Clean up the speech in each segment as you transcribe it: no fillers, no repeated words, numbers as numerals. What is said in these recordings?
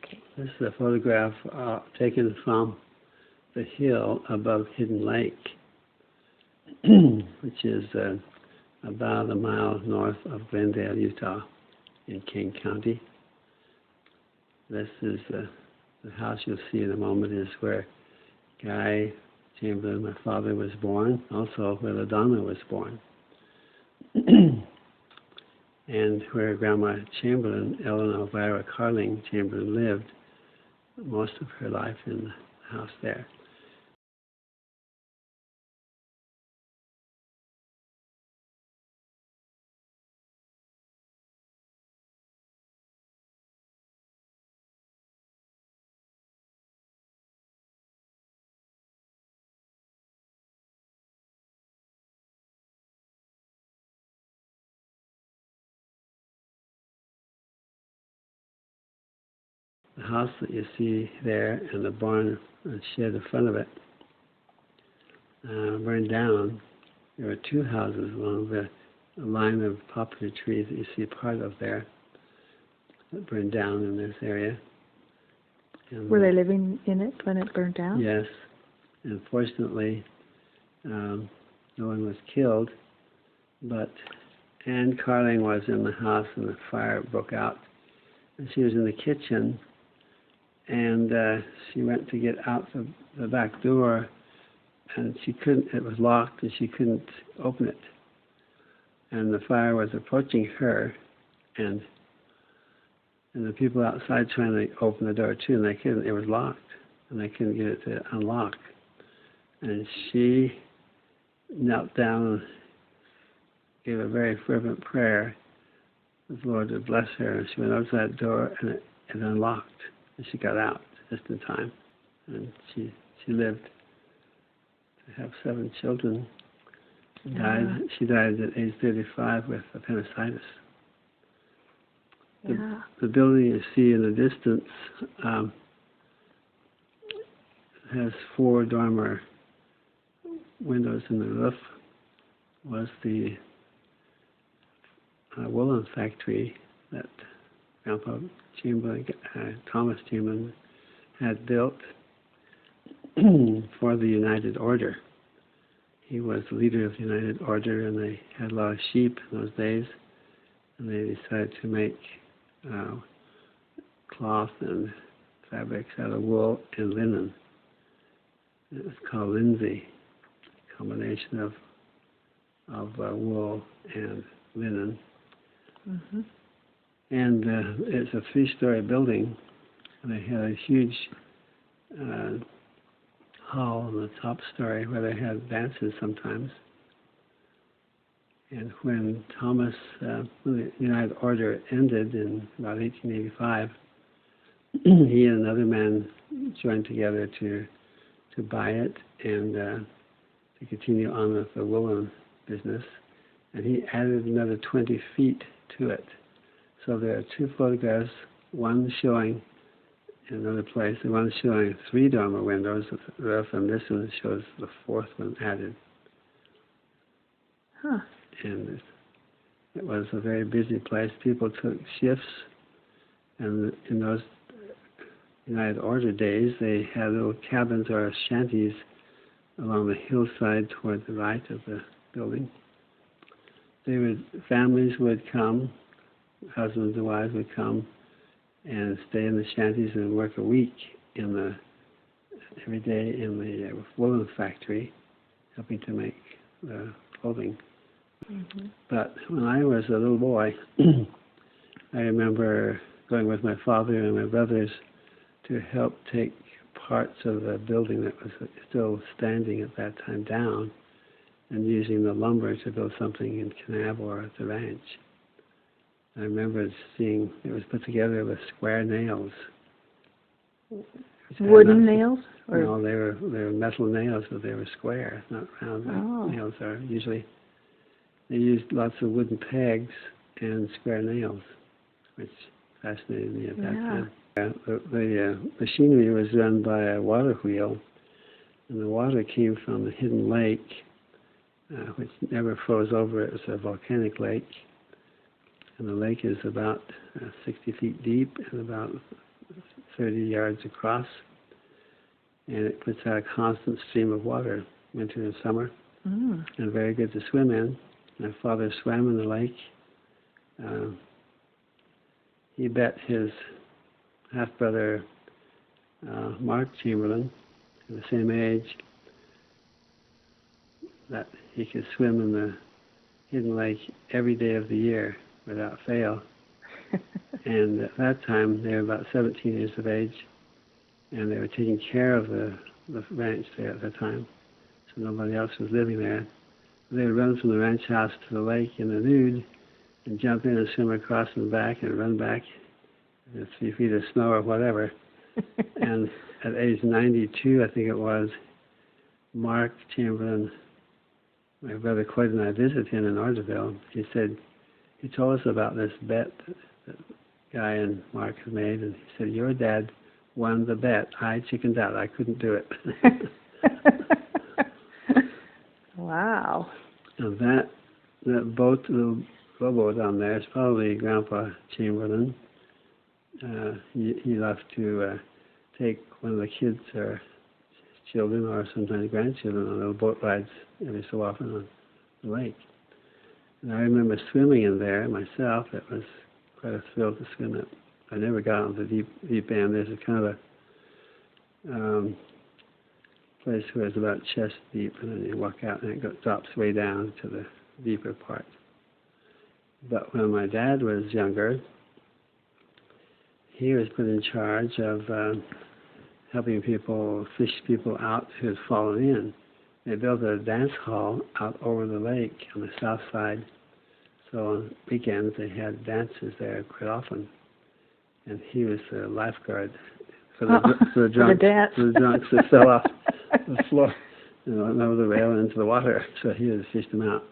Okay. This is a photograph taken from the hill above Hidden Lake, which is about a mile north of Glendale, Utah, in King County. This is the house you'll see in a moment is where Guy Chamberlain, my father, was born, also where LaDonna was born. And where Grandma Chamberlain, Ellen Elvira Carling Chamberlain, lived most of her life in the house there. The house that you see there and the barn and shed in front of it burned down. There were two houses along the line of poplar trees that you see part of there that burned down in this area. And were they living in it when it burned down? Yes. And fortunately, no one was killed, but Anne Carling was in the house and the fire broke out. And she was in the kitchen, and she went to get out the back door, and she couldn't, it was locked, and she couldn't open it. And the fire was approaching her, and the people outside trying to open the door too, and they couldn't, it was locked, and they couldn't get it to unlock. And she knelt down and gave a very fervent prayer that the Lord would bless her, and she went up to that door, and it unlocked, and she got out just in time. And she lived to have 7 children. She died at age 35 with appendicitis. The building you see in the distance has 4 dormer windows in the roof. Was the woolen factory that Grandpa Chamberlain, Thomas Chamberlain, had built for the United Order. He was the leader of the United Order, and they had a lot of sheep in those days, and they decided to make cloth and fabrics out of wool and linen. It was called linsey, a combination of wool and linen. Mm-hmm. And it's a 3-story building, and they had a huge hall on the top story where they had dances sometimes. And when when the United Order ended in about 1885, he and another man joined together to buy it and to continue on with the woolen business. And he added another 20 feet to it. So there are 2 photographs, one showing in another place, and one showing 3 dormer windows with the roof, and this one shows the 4th one added. Huh. And it was a very busy place. People took shifts, and in those United Order days, they had little cabins or shanties along the hillside toward the right of the building. Families would come, husbands and wives would come and stay in the shanties and work a week every day in the woolen factory, helping to make the clothing. Mm-hmm. But when I was a little boy, I remember going with my father and my brothers to help take parts of the building that was still standing at that time down, and using the lumber to build something in Kanab or at the ranch. I remember seeing it was put together with square nails. Wooden nails? Or? No, they were metal nails, but they were square, not round like nails are usually. They used lots of wooden pegs and square nails, which fascinated me at that time. The machinery was run by a water wheel, and the water came from the Hidden Lake, which never froze over. It was a volcanic lake, and the lake is about 60 feet deep and about 30 yards across, and it puts out a constant stream of water, winter and summer, and very good to swim in. My father swam in the lake. He bet his half-brother, Mark Chamberlain, the same age, that he could swim in the hidden lake every day of the year without fail. And at that time, they were about 17 years of age, and they were taking care of the ranch there at the time, so nobody else was living there. They would run from the ranch house to the lake in the nude and jump in and swim across and back and run back, 3 feet of snow or whatever. And at age 92, I think it was, Mark Chamberlain, my brother Coyd and I visited him in Orderville. He said, he told us about this bet that Guy and Mark had made, and he said, your dad won the bet. I chickened out. I couldn't do it. Wow. And that boat, the rowboat on there, is probably Grandpa Chamberlain. He left to take one of the kids or his children or sometimes grandchildren on little boat rides every so often on the lake. And I remember swimming in there myself. It was quite a thrill to swim it. I never got on the deep end. There's a kind of a place where it's about chest deep, and then you walk out and it drops way down to the deeper part. But when my dad was younger, he was put in charge of helping people, fish people out who had fallen in. They built a dance hall out over the lake on the south side. So on weekends they had dances there quite often. And he was the lifeguard for the drunks that fell off the floor, over the rail and into the water. So he would fish them out.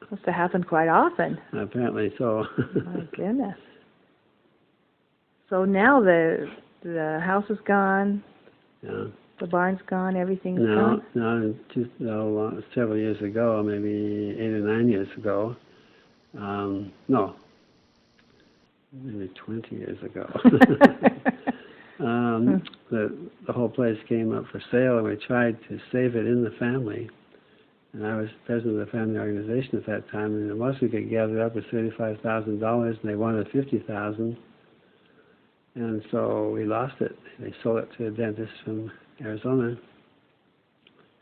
Must have happened quite often. Apparently so. My goodness. So now the house is gone. Yeah. The barn's gone. Everything's gone. No, several years ago, maybe 8 or 9 years ago. No, maybe 20 years ago. The whole place came up for sale, and we tried to save it in the family. And I was president of the family organization at that time, and the most we could gather up was $35,000, and they wanted $50,000. And so we lost it. They sold it to a dentist from Arizona.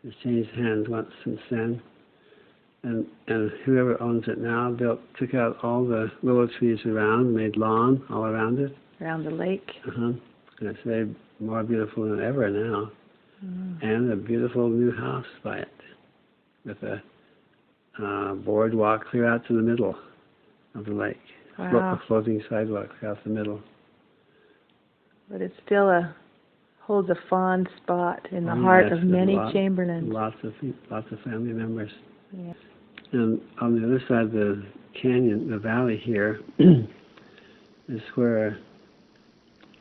It's changed hands once since then. And whoever owns it now took out all the willow trees around, made lawn all around it. Around the lake. And it's very more beautiful than ever now. And a beautiful new house by it, with a boardwalk clear out to the middle of the lake. Wow. A floating sidewalk clear out the middle. But it still holds a fond spot in the heart of many Chamberlains. Lots of family members. Yeah. And on the other side of the canyon, the valley here, is where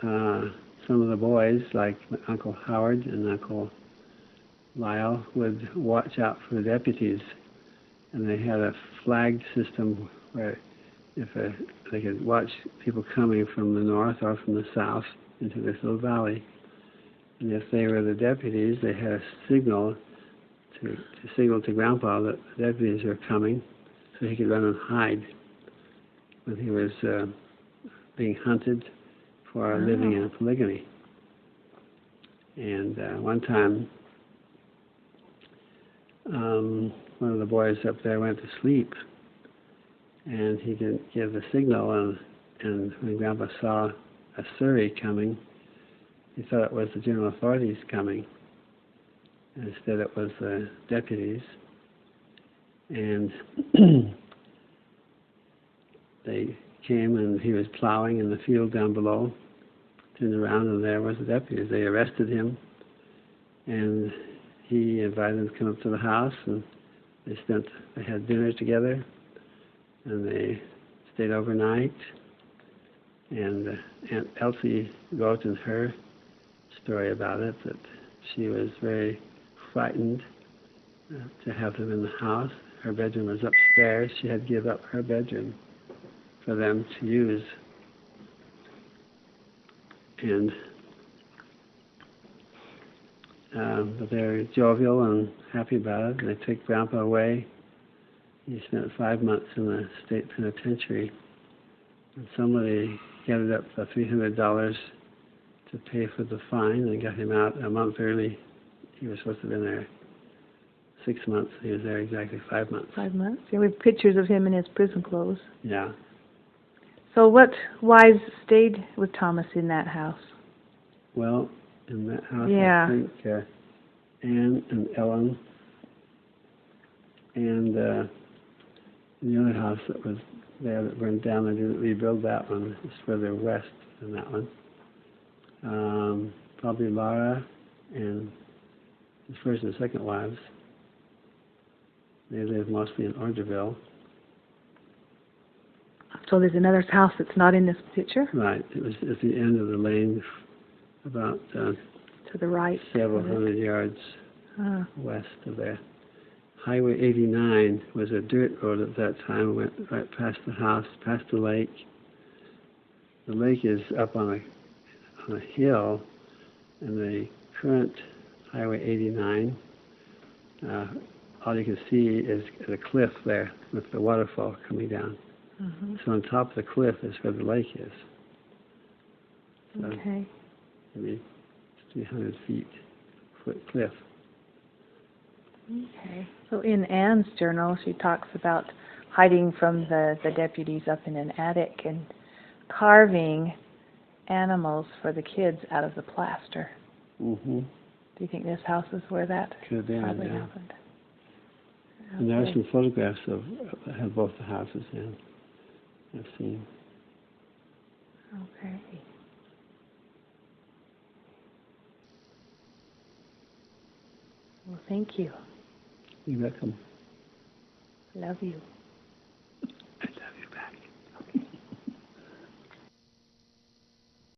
some of the boys, like Uncle Howard and Uncle Lyle, would watch out for the deputies. And they had a flagged system where they could watch people coming from the north or from the south into this little valley. And if they were the deputies, they had a signal to signal to Grandpa that the deputies were coming, so he could run and hide when he was being hunted for living in polygamy. And one time, one of the boys up there went to sleep, and he didn't give the signal, and when Grandpa saw a surrey coming, he thought it was the general authorities coming. Instead it was the deputies. And they came, and he was plowing in the field down below, turned around, and there was the deputies. They arrested him, and he invited them to come up to the house, and they had dinner together, and they stayed overnight. And Aunt Elsie wrote in her story about it that she was very frightened to have them in the house. Her bedroom was upstairs. She had to give up her bedroom for them to use. and but they're jovial and happy about it. And they took Grandpa away. He spent 5 months in the state penitentiary. And somebody gathered up the $300 to pay for the fine and got him out a month early. He was supposed to have been there 6 months. He was there exactly 5 months. 5 months. Yeah, we have pictures of him in his prison clothes. Yeah. So what wives stayed with Thomas in that house? Well, in that house, Yeah. I think Anne and Ellen, and the other house that was there that burned down, they didn't rebuild that one. It's further west than that one. Probably Laura and his first and second wives. They lived mostly in Orderville. So there's another house that's not in this picture? Right. It was at the end of the lane, about To the right. several hundred yards Ah. west of there. Highway 89 was a dirt road at that time. It went right past the house, past the lake. The lake is up on a hill, and the current Highway 89, all you can see is a cliff there with the waterfall coming down. Mm-hmm. So on top of the cliff is where the lake is. So Okay. maybe 300 foot cliff. Okay. So in Anne's journal, she talks about hiding from the deputies up in an attic and carving animals for the kids out of the plaster. Mm-hmm. Do you think this house is where that Could have been, probably yeah. happened? And there are Okay. some photographs that have both the houses in. I've seen. Okay. Well, thank you. You're welcome. Love you.